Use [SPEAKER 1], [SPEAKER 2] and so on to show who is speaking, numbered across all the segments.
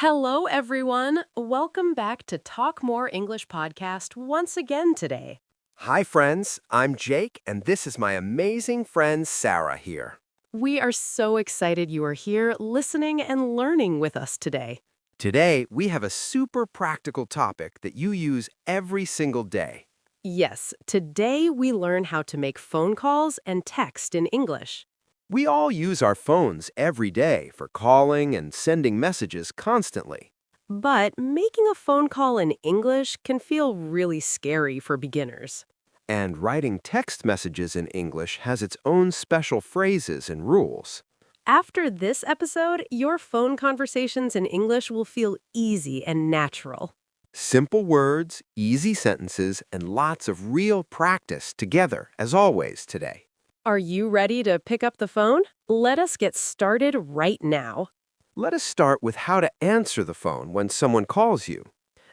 [SPEAKER 1] Hello, everyone. Welcome back to Talk More English podcast once again today.
[SPEAKER 2] Hi, friends. I'm Jake, and this is my amazing friend Sarah here.
[SPEAKER 1] We are so excited you are here listening and learning with us today.
[SPEAKER 2] Today, we have a super practical topic that you use every single day.
[SPEAKER 1] Yes, today we learn how to make phone calls and text in English.
[SPEAKER 2] We all use our phones every day for calling and sending messages constantly.
[SPEAKER 1] But making a phone call in English can feel really scary for beginners.
[SPEAKER 2] And writing text messages in English has its own special phrases and rules.
[SPEAKER 1] After this episode, your phone conversations in English will feel easy and natural.
[SPEAKER 2] Simple words, easy sentences, and lots of real practice together, as always, today.
[SPEAKER 1] Are you ready to pick up the phone? Let us get started right now.
[SPEAKER 2] Let us start with how to answer the phone when someone calls you.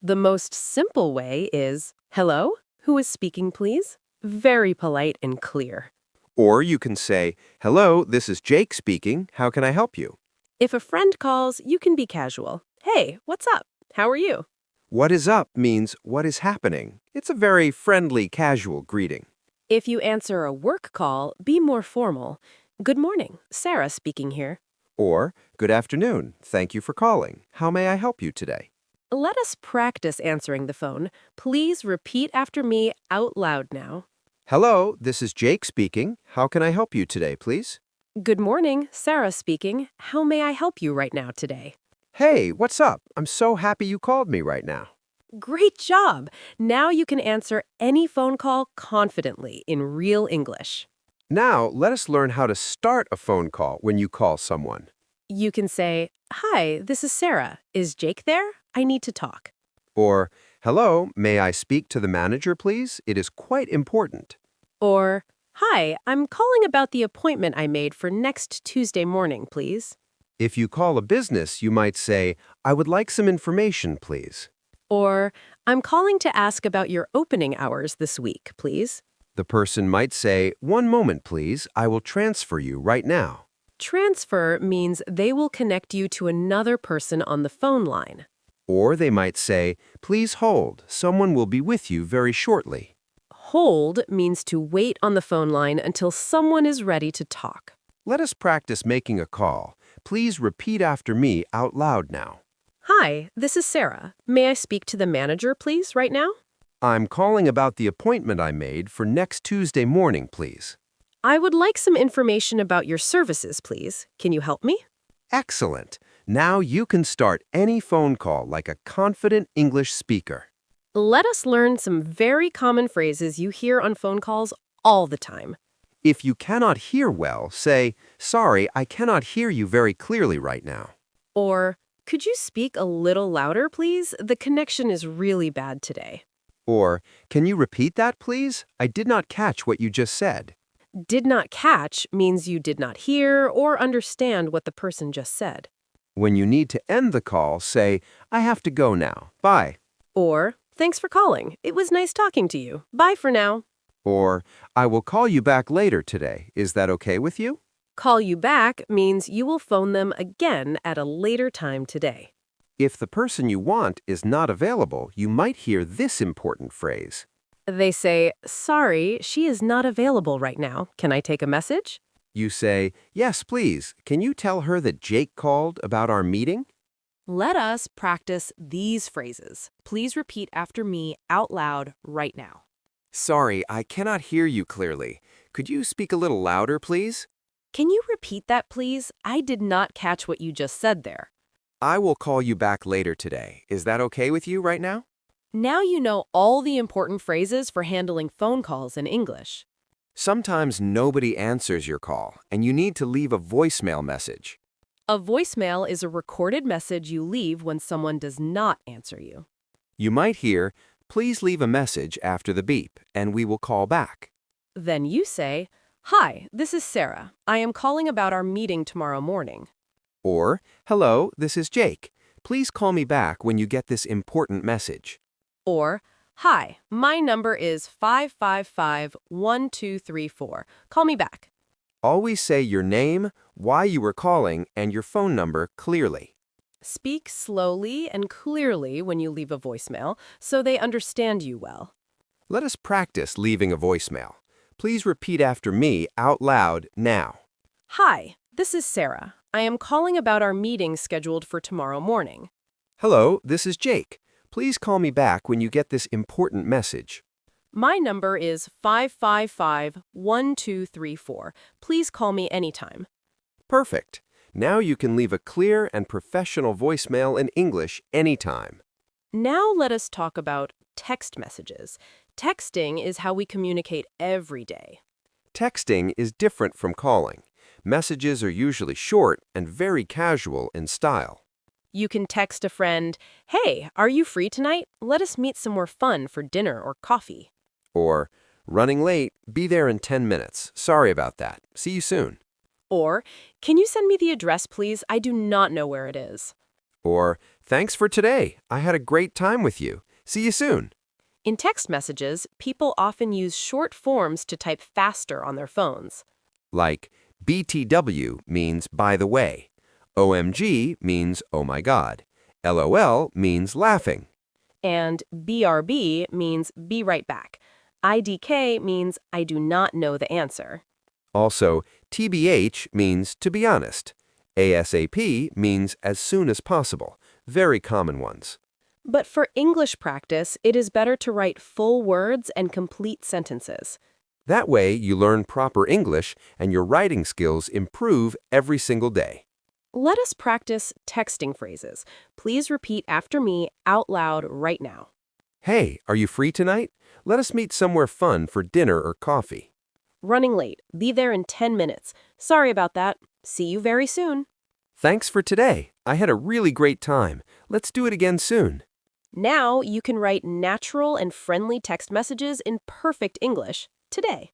[SPEAKER 1] The most simple way is, hello, who is speaking, please? Very polite and clear.
[SPEAKER 2] Or you can say, hello, this is Jake speaking. How can I help you?
[SPEAKER 1] If a friend calls, you can be casual. Hey, what's up? How are you?
[SPEAKER 2] What is up means what is happening. It's a very friendly, casual greeting.
[SPEAKER 1] If you answer a work call, be more formal. Good morning, Sarah speaking here.
[SPEAKER 2] Or, good afternoon. Thank you for calling. How may I help you today?
[SPEAKER 1] Let us practice answering the phone. Please repeat after me out loud now.
[SPEAKER 2] Hello, this is Jake speaking. How can I help you today, please?
[SPEAKER 1] Good morning, Sarah speaking. How may I help you right now today?
[SPEAKER 2] Hey, what's up? I'm so happy you called me right now.
[SPEAKER 1] Great job! Now you can answer any phone call confidently in real English.
[SPEAKER 2] Now, let us learn how to start a phone call when you call someone.
[SPEAKER 1] You can say, hi, this is Sarah. Is Jake there? I need to talk.
[SPEAKER 2] Or, hello, may I speak to the manager, please? It is quite important.
[SPEAKER 1] Or, hi, I'm calling about the appointment I made for next Tuesday morning, please.
[SPEAKER 2] If you call a business, you might say, I would like some information, please.
[SPEAKER 1] Or, I'm calling to ask about your opening hours this week, please.
[SPEAKER 2] The person might say, one moment, please. I will transfer you right now.
[SPEAKER 1] Transfer means they will connect you to another person on the phone line.
[SPEAKER 2] Or they might say, please hold. Someone will be with you very shortly.
[SPEAKER 1] Hold means to wait on the phone line until someone is ready to talk.
[SPEAKER 2] Let us practice making a call. Please repeat after me out loud now.
[SPEAKER 1] Hi, this is Sarah. May I speak to the manager, please, right now?
[SPEAKER 2] I'm calling about the appointment I made for next Tuesday morning, please.
[SPEAKER 1] I would like some information about your services, please. Can you help me?
[SPEAKER 2] Excellent. Now you can start any phone call like a confident English speaker.
[SPEAKER 1] Let us learn some very common phrases you hear on phone calls all the time.
[SPEAKER 2] If you cannot hear well, say, sorry, I cannot hear you very clearly right now.
[SPEAKER 1] Or, could you speak a little louder, please? The connection is really bad today.
[SPEAKER 2] Or, can you repeat that, please? I did not catch what you just said.
[SPEAKER 1] Did not catch means you did not hear or understand what the person just said.
[SPEAKER 2] When you need to end the call, say, I have to go now. Bye.
[SPEAKER 1] Or, thanks for calling. It was nice talking to you. Bye for now.
[SPEAKER 2] Or, I will call you back later today. Is that okay with you?
[SPEAKER 1] Call you back means you will phone them again at a later time today.
[SPEAKER 2] If the person you want is not available, you might hear this important phrase.
[SPEAKER 1] They say, sorry, she is not available right now. Can I take a message?
[SPEAKER 2] You say, yes, please. Can you tell her that Jake called about our meeting?
[SPEAKER 1] Let us practice these phrases. Please repeat after me out loud right now.
[SPEAKER 2] Sorry, I cannot hear you clearly. Could you speak a little louder, please?
[SPEAKER 1] Can you repeat that, please? I did not catch what you just said there.
[SPEAKER 2] I will call you back later today. Is that okay with you right now?
[SPEAKER 1] Now you know all the important phrases for handling phone calls in English.
[SPEAKER 2] Sometimes nobody answers your call, and you need to leave a voicemail message.
[SPEAKER 1] A voicemail is a recorded message you leave when someone does not answer you.
[SPEAKER 2] You might hear, please leave a message after the beep, and we will call back.
[SPEAKER 1] Then you say, hi, this is Sarah. I am calling about our meeting tomorrow morning.
[SPEAKER 2] Or, hello, this is Jake. Please call me back when you get this important message.
[SPEAKER 1] Or, hi, my number is 555-1234. Call me back.
[SPEAKER 2] Always say your name, why you were calling, and your phone number clearly.
[SPEAKER 1] Speak slowly and clearly when you leave a voicemail so they understand you well.
[SPEAKER 2] Let us practice leaving a voicemail. Please repeat after me out loud now.
[SPEAKER 1] Hi, this is Sarah. I am calling about our meeting scheduled for tomorrow morning.
[SPEAKER 2] Hello, this is Jake. Please call me back when you get this important message.
[SPEAKER 1] My number is 555-1234. Please call me anytime.
[SPEAKER 2] Perfect. Now you can leave a clear and professional voicemail in English anytime.
[SPEAKER 1] Now let us talk about text messages. Texting is how we communicate every day.
[SPEAKER 2] Texting is different from calling. Messages are usually short and very casual in style.
[SPEAKER 1] You can text a friend, "Hey, are you free tonight? Let us meet somewhere fun for dinner or coffee."
[SPEAKER 2] Or, running late, be there in 10 minutes. Sorry about that. See you soon.
[SPEAKER 1] Or, "Can you send me the address, please? I do not know where it is."
[SPEAKER 2] Or, thanks for today. I had a great time with you. See you soon.
[SPEAKER 1] In text messages, people often use short forms to type faster on their phones.
[SPEAKER 2] Like, BTW means by the way. OMG means oh my god. LOL means laughing.
[SPEAKER 1] And BRB means be right back. IDK means I do not know the answer.
[SPEAKER 2] Also, TBH means to be honest. ASAP means as soon as possible. Very common ones.
[SPEAKER 1] But for English practice, it is better to write full words and complete sentences.
[SPEAKER 2] That way, you learn proper English and your writing skills improve every single day.
[SPEAKER 1] Let us practice texting phrases. Please repeat after me out loud right now.
[SPEAKER 2] Hey, are you free tonight? Let us meet somewhere fun for dinner or coffee.
[SPEAKER 1] Running late. Be there in 10 minutes. Sorry about that. See you very soon.
[SPEAKER 2] Thanks for today. I had a really great time. Let's do it again soon.
[SPEAKER 1] Now you can write natural and friendly text messages in perfect English today.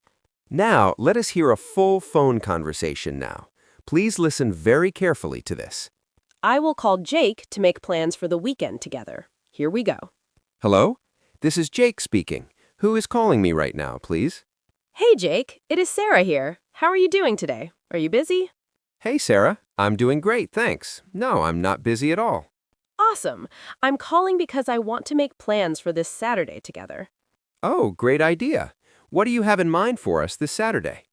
[SPEAKER 2] Now, let us hear a full phone conversation now. Please listen very carefully to this.
[SPEAKER 1] I will call Jake to make plans for the weekend together. Here we go.
[SPEAKER 2] Hello? This is Jake speaking. Who is calling me right now, please?
[SPEAKER 1] Hey, Jake. It is Sarah here. How are you doing today? Are you busy?
[SPEAKER 2] Hey, Sarah. I'm doing great, thanks. No, I'm not busy at all.
[SPEAKER 1] Awesome. I'm calling because I want to make plans for this Saturday together.
[SPEAKER 2] Oh, great idea. What do you have in mind for us this Saturday?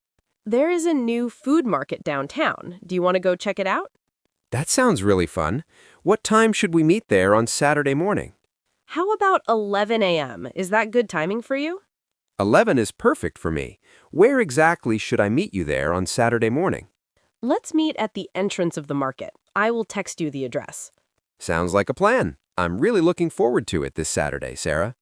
[SPEAKER 1] There is a new food market downtown. Do you want to go check it out?
[SPEAKER 2] That sounds really fun. What time should we meet there on Saturday morning?
[SPEAKER 1] How about 11 a.m.? Is that good timing for you?
[SPEAKER 2] 11 is perfect for me. Where exactly should I meet you there on Saturday morning?
[SPEAKER 1] Let's meet at the entrance of the market. I will text you the address.
[SPEAKER 2] Sounds like a plan. I'm really looking forward to it this Saturday, Sarah.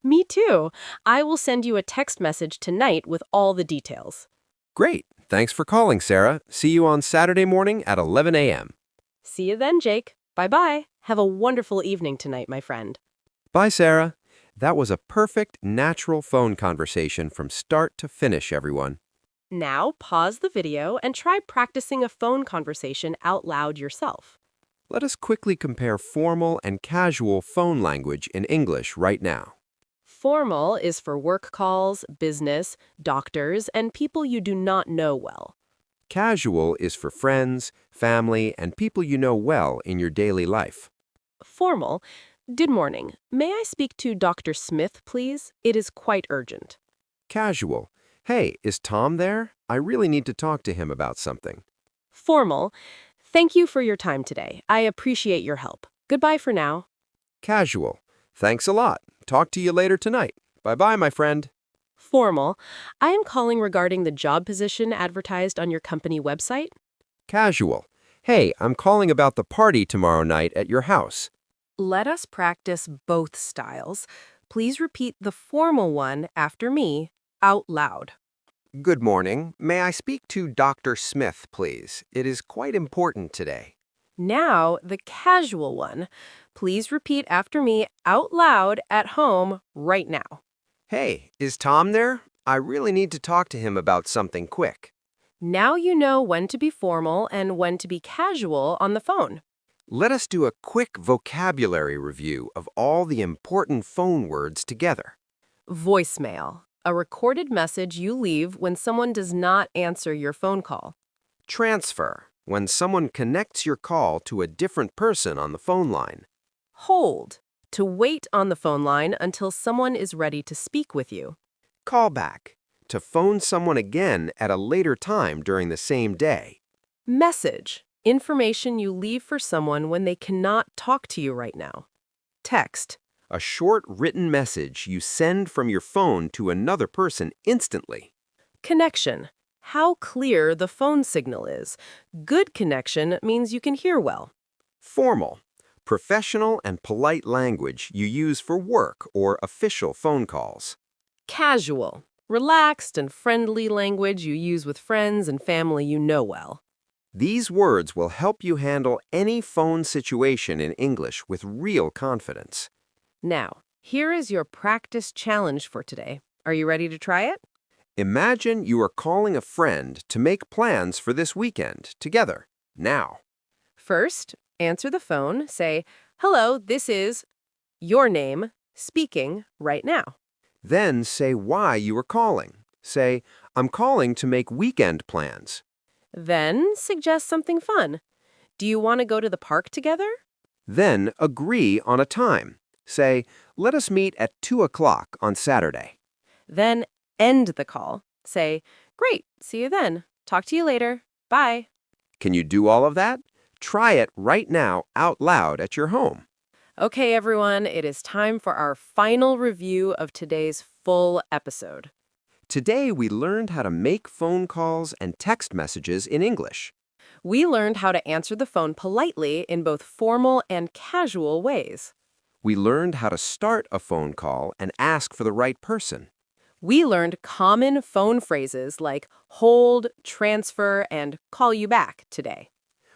[SPEAKER 1] Me too. I will send you a text message tonight with all the details.
[SPEAKER 2] Great. Thanks for calling, Sarah. See you on Saturday morning at 11 a.m.
[SPEAKER 1] See you then, Jake. Bye-bye. Have a wonderful evening tonight, my friend.
[SPEAKER 2] Bye, Sarah. That was a perfect, natural phone conversation from start to finish, everyone.
[SPEAKER 1] Now pause the video and try practicing a phone conversation out loud yourself.
[SPEAKER 2] Let us quickly compare formal and casual phone language in English right now.
[SPEAKER 1] Formal is for work calls, business, doctors, and people you do not know well.
[SPEAKER 2] Casual is for friends, family, and people you know well in your daily life.
[SPEAKER 1] Formal. Good morning. May I speak to Dr. Smith, please? It is quite urgent.
[SPEAKER 2] Casual. Hey, is Tom there? I really need to talk to him about something.
[SPEAKER 1] Formal. Thank you for your time today. I appreciate your help. Goodbye for now.
[SPEAKER 2] Casual. Thanks a lot. Talk to you later tonight. Bye-bye, my friend.
[SPEAKER 1] Formal. I am calling regarding the job position advertised on your company website.
[SPEAKER 2] Casual. Hey, I'm calling about the party tomorrow night at your house.
[SPEAKER 1] Let us practice both styles. Please repeat the formal one after me out loud.
[SPEAKER 2] Good morning. May I speak to Dr. Smith, please? It is quite important today.
[SPEAKER 1] Now, the casual one. Please repeat after me out loud at home right now.
[SPEAKER 2] Hey, is Tom there? I really need to talk to him about something quick.
[SPEAKER 1] Now you know when to be formal and when to be casual on the phone.
[SPEAKER 2] Let us do a quick vocabulary review of all the important phone words together.
[SPEAKER 1] Voicemail. A recorded message you leave when someone does not answer your phone call.
[SPEAKER 2] Transfer. When someone connects your call to a different person on the phone line.
[SPEAKER 1] Hold, to wait on the phone line until someone is ready to speak with you.
[SPEAKER 2] Call back, to phone someone again at a later time during the same day.
[SPEAKER 1] Message, information you leave for someone when they cannot talk to you right now. Text,
[SPEAKER 2] A short written message you send from your phone to another person instantly.
[SPEAKER 1] connection, how clear the phone signal is. Good connection means you can hear well.
[SPEAKER 2] Formal, professional and polite language you use for work or official phone calls.
[SPEAKER 1] Casual, relaxed and friendly language you use with friends and family you know well.
[SPEAKER 2] These words will help you handle any phone situation in English with real confidence.
[SPEAKER 1] Now, here is your practice challenge for today. Are you ready to try it?
[SPEAKER 2] Imagine you are calling a friend to make plans for this weekend together, now.
[SPEAKER 1] First, answer the phone, say, "Hello, this is your name speaking right now."
[SPEAKER 2] Then say why you are calling. Say, I'm calling to make weekend plans.
[SPEAKER 1] Then suggest something fun. Do you want to go to the park together?
[SPEAKER 2] Then agree on a time. Say, let us meet at 2 o'clock on Saturday.
[SPEAKER 1] Then end the call. Say, "Great, see you then. Talk to you later. Bye."
[SPEAKER 2] Can you do all of that? Try it right now out loud at your home.
[SPEAKER 1] Okay, everyone, it is time for our final review of today's full episode.
[SPEAKER 2] Today we learned how to make phone calls and text messages in English.
[SPEAKER 1] We learned how to answer the phone politely in both formal and casual ways.
[SPEAKER 2] We learned how to start a phone call and ask for the right person.
[SPEAKER 1] We learned common phone phrases like hold, transfer, and call you back today.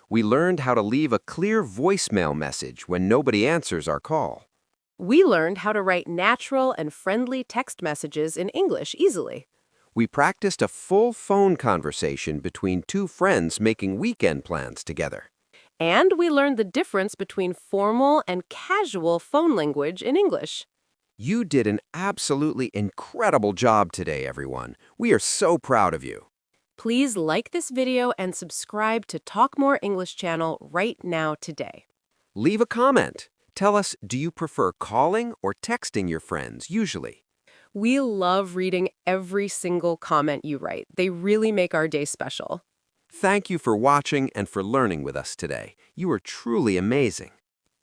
[SPEAKER 2] We learned how to leave a clear voicemail message when nobody answers our call.
[SPEAKER 1] We learned how to write natural and friendly text messages in English easily.
[SPEAKER 2] We practiced a full phone conversation between two friends making weekend plans together.
[SPEAKER 1] And we learned the difference between formal and casual phone language in English.
[SPEAKER 2] You did an absolutely incredible job today, everyone. We are so proud of you.
[SPEAKER 1] Please like this video and subscribe to Talk More English channel right now today.
[SPEAKER 2] Leave a comment. Tell us, do you prefer calling or texting your friends usually?
[SPEAKER 1] We love reading every single comment you write. They really make our day special.
[SPEAKER 2] Thank you for watching and for learning with us today. You are truly amazing.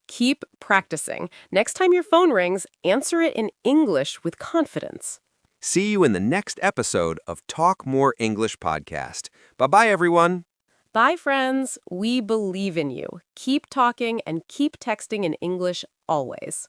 [SPEAKER 1] Keep practicing. Next time your phone rings, answer it in English with confidence.
[SPEAKER 2] See you in the next episode of Talk More English podcast. Bye-bye, everyone.
[SPEAKER 1] Bye, friends. We believe in you. Keep talking and keep texting in English always.